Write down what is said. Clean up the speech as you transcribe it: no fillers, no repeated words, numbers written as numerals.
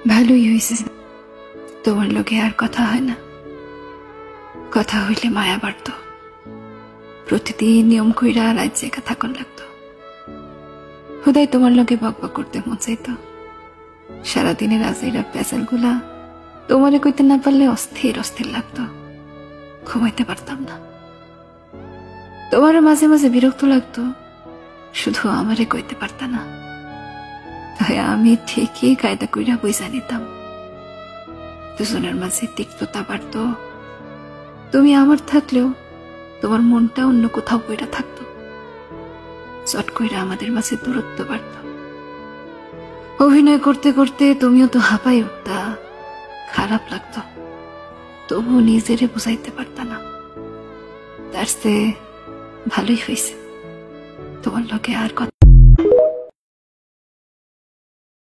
ভালোই হয়েছে তোমার লগে আর কথা হয় না। কথা হইলে মায়া বাড়ত, প্রতিদিন নিয়ম কইরা রাত জেগা থাকন লাগতো। হুদাই তোমার লগে বকবক করতে মন চাইতো। সারাদিনের আজেরা পেঁচাল গুলা তোমারে কইতে না পারলে অস্থির অস্থির লাগতো, ঘুমাইতে পারতাম না। তোমারও মাঝে মাঝে বিরক্ত লাগতো, শুধু আমারে কইতে পারতা না। তাই আমি ঠিকই কায়দা কইরা বুঝা নিতাম। দুজনের মাঝে তিক্ততা বাড়তো। তুমি আমার থাকলেও তোমার মনটা অন্য কোথাও কইরা থাকতো। চট কইরা আমাদের মাঝে দূরত্ব বাড়তো। অভিনয় করতে করতে তুমিও তো হাঁপাই উঠতা, খারাপ লাগতো, তবু নিজেরে বুঝাইতে পারতা না। তার চেয়ে ভালোই হয়েছে তোমার লগে আর কথা